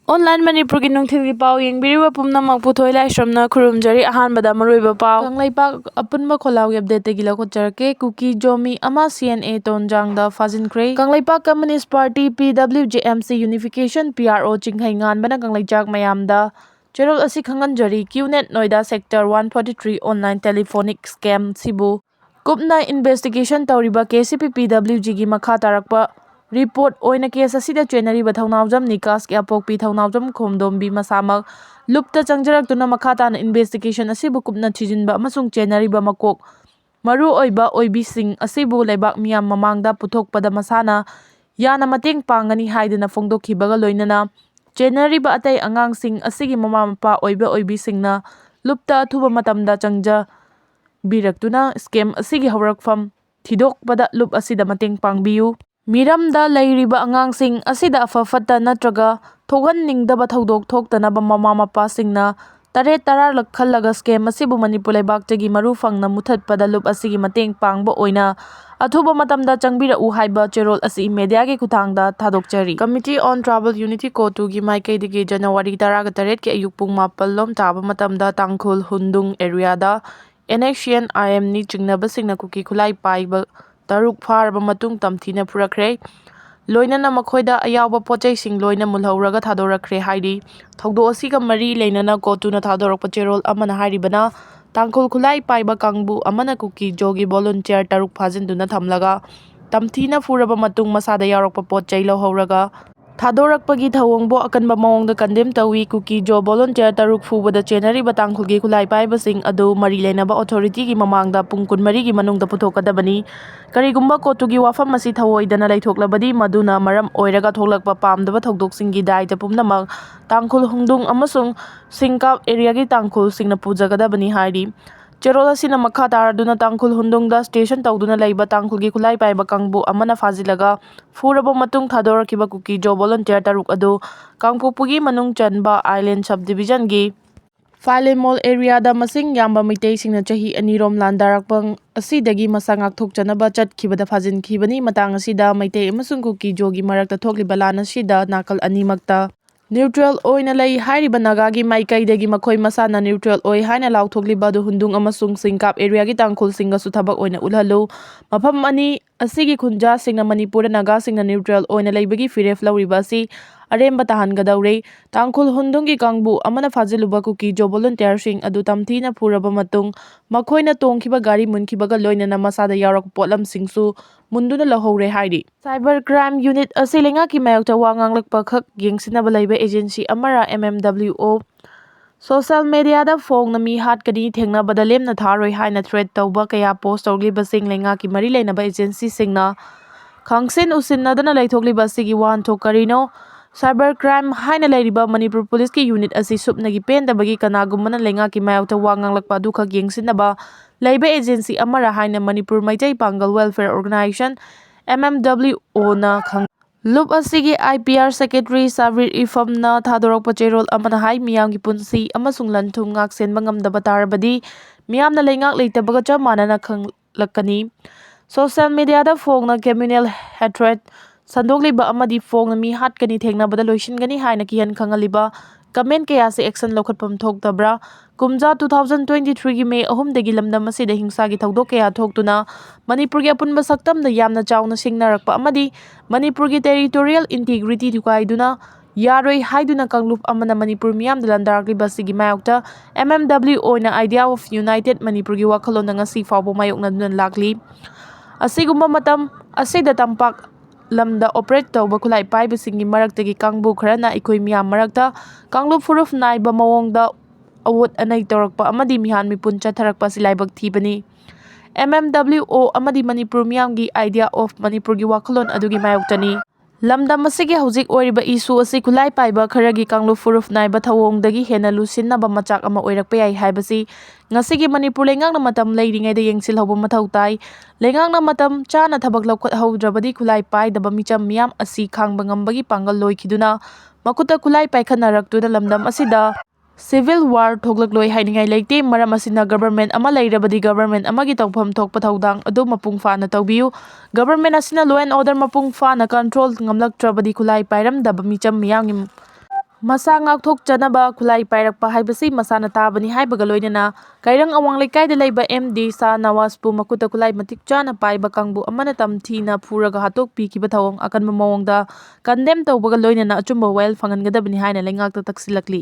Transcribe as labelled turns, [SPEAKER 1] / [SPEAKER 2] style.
[SPEAKER 1] Online Manipuri Nungthilgi Pao Yengbiriba Pumnamak Puthoi Laisramna Khurumjari Ahanbada Maruiba Pao Kanglaipak Apunba Kholau Update Gila Khocharke Kuki Jomi Ama CNA Tonjangda Fazinkre Kanglaipak Communist Party PWJMC Unification PRO Chinghai Nganbana Kanglaichak Mayamda Cherol Asi Khanganjari QNet Noida Sector 143 Online Telephonic Scam Sibu Kupna Investigation Tauriba KCP PWG gi Makha Tarakpa Report oina case asida chenari ba thaunaujam nikas ke apokpi thaunaujam khomdombi masamak lupta changjarak tuna makhata na investigation asibu kupna thijinba amasung chenari ba makok maru oiba oibi sing asibu leibak miyam mamangda puthokpada masana yana mateng pangani haiduna phongdokhibaga loinana chenari ba atai angang sing asigi mama mapa oiba oibi singna lupta thuba matamda changja biraktuna scam asigi hawrakfam thidokpada lup asida mateng pangbiu Miramda lairiba angangsing asida afafata natraga thoganingdaba thodok thoktanaba mama mapa singna tare tarar lakhallaga scam asibu Manipur leibak-tagi maru fangna muthatpada lup asigi mateng pangba oina athuba matamda changbira u haiba cherol asi media gi kuthangda thadokchari Committee on Tribal Unity Ko2 gi maikaidagi January 18 ki ayuk pung 4 lom taba matamda Tangkhul Hundung area da NXN IM ni chingnaba singna kuki khulai paiba Taruk Farba Matung Tamthina Purakre Loinana Makhoida Ayaba Pochai Sing Loina Mulhauraga Thadorakre Haidi Thogdo Asiga Mari Lainana Kotuna Thadorak Pacherol Amana Haribana Tangkhul Khulai Paiba Kangbu Amana Kuki Jogi Volunteer Taruk Phajinduna Thamlaga Tamthina Furaba Matung Masada Yarakpa Pochai Lohhauraga Thadorakpagi Thawongbo Akanba Mawongda Condemn Tawi Kuki Jo Volunteer Taruk Fubada Chenari Batangkhulgi Khulai Paiba Sing Adu Mari Lainaba Authority gi Mamangda Pung 12 gi Manungda Puthokadabani Karigumba Kotugi Wafam Masi Thawoidana Laithoklabadi Maduna Maram Oiraga Tholakpa Pamdaba Thogdoksinggi Daita Pumnamak Tangkhul Hundung amasung Singkap area gi Tangkhul Singna Pujagadabani Haidi Cherola Sina Makha Taraduna Tangkhul Hundungda Station Tawduna Laiba Tangkhulgi Khulai Paiba Kangbu Amana Fazilaga Furaba Matung Thadorakiba Kuki Jo Volunteer Taruk Adu Kangpopugi Manung Chanba Island Subdivision gi Phale Mall area da masing yamba mitei singna chahi anirom landarakpang asidagi masangak thokchanaba chatkibada phajinkhibani matang asida maitei amasung kuki jogi marakta thokliba lan asida nakal animakta Neutral oina lay hairiba nagagi maikaidagi makhoi masana neutral oi haina lauthogliba du hundung amasung singkap area gi Tangkhul singa su thabak oina ulhalu mafam ani asigi khunja singna Manipur naga singna neutral oina laibagi firef lawriba si aremba tahangadawre Tangkhul hundung gi kangbu amana fajiluba kuki jo volunteer sing adu tamthina puraba matung makhoina tongkhiba gari munkhibaga loinana masada yarak potlam singsu munduna lahore hairi cyber crime unit asilenga ki mayokta wanganglakpa khak yengsinaba laiba agency amara MMWO social media da phone na mi hat kani thengna badalem na tharoi haina threat tawba kaya post tawliba sing lenga ki mari leinaba agency singna khangsen usinnadana laithokliba sigi wan thokarino cyber crime haina lairiba Manipur police ki unit asi supnagi pendabagi kanagumana lenga ki mayokta wanganglakpa du khak yengsinaba laiba agency amara haina Manipur Maitai Pangal Welfare Organization MMWO na khang Lup asigi IPR Secretary Sabir Ifamna Thadorakpa Cherol amana hai miyamgi punsi amasung lanthum ngak senba ngamdaba tarabadi miyamna leingak leitabaga cha manana khanglakani social media da phongna communal hatred sandogliba amadi phongna mi hatkani thengnabada loishingani haina kihan khangaliba comment kaya se action lokhatpam thoktabra kumja 2023 gi May 3 dagi lamdam asida hingsa gi thogdok kaya thoktuna Manipur gi apunba saktamda yamna chawna singnarakpa amadi Manipur gi territorial integrity thukaiduna yaroi haiduna kanglup amana Manipur miyam dalandarakliba sigi mayokta MMWO na idea of united Manipur gi wakhalon ngasi fawbo mayokna dunan lakli asigumba matam asida tampak lamda operate tawba khulai paiba singi maraktagi kangbu kharana ikoi miyam marakta kanglup furuf naiba mawongda awot anai torakpa amadi mihan mipun chatharakpa silaibak thibani MMWO amadi Manipur miyamgi idea of Manipur gi wakhalon adugi mayoktani lamdam asigi hojik oiriba issue asi khulai paiba kharagi kanglup furuf naiba thawongdagi hena lusinnaba machak ama oirakpa yai haibasi ngasigi Manipur lengangna matam leiringaida yengsilhauba mathau tai lengangna matam chana thabak lokhat haudrabadi khulai paidaba micham miyam asi khangba ngambagi pangal loikhiduna makuta khulai paikhanaraktuna lamdam asida civil war thoklakloi hainingai leite maram asina government ama leirabadi government amagi tawpham thokpa thaudang adu mapung fana tawbiu government asina law and order mapung fana control ngamlaktrabadi khulai pairam daba micham miyang ꯃꯁꯥ ꯉꯥꯛꯊꯣꯛꯆꯅꯕ ꯈꯨꯠꯂꯥꯏ ꯄꯥꯏꯔꯛꯄ ꯍꯥꯏꯕꯁꯤ ꯃꯁꯥꯅ ꯇꯥꯕꯅꯤ ꯍꯥꯏꯕꯒ ꯂꯣꯏꯅꯅ ꯀꯩꯔꯪ ꯑꯋꯥꯡ ꯂꯩꯀꯥꯏꯗ ꯂꯩꯕ MD ꯁꯥ ꯅꯋꯥꯖꯄꯨ ꯃꯈꯨꯠꯇ ꯈꯨꯠꯂꯥꯏ ꯃꯇꯤꯛ ꯆꯥꯅ ꯄꯥꯏꯕ ꯀꯥꯡꯕꯨ ꯑꯃꯅ ꯇꯝꯊꯤꯅ ꯐꯨꯔꯒ ꯍꯥꯠꯇꯣꯛꯄꯤꯈꯤꯕ ꯊꯧꯑꯣꯡ ꯑꯀꯟꯕ ꯃꯑꯣꯡꯗ ꯀꯟꯗꯦꯝ ꯇꯧꯕꯒ ꯂꯣꯏꯅꯅ ꯑꯆꯨꯝꯕ ꯋꯥꯌꯦꯜ ꯐꯪꯍꯟꯒꯗꯕꯅꯤ ꯍꯥꯏꯅ ꯂꯩꯉꯥꯛꯇ ꯇꯛꯁꯤꯜꯂꯛꯂꯤ꯫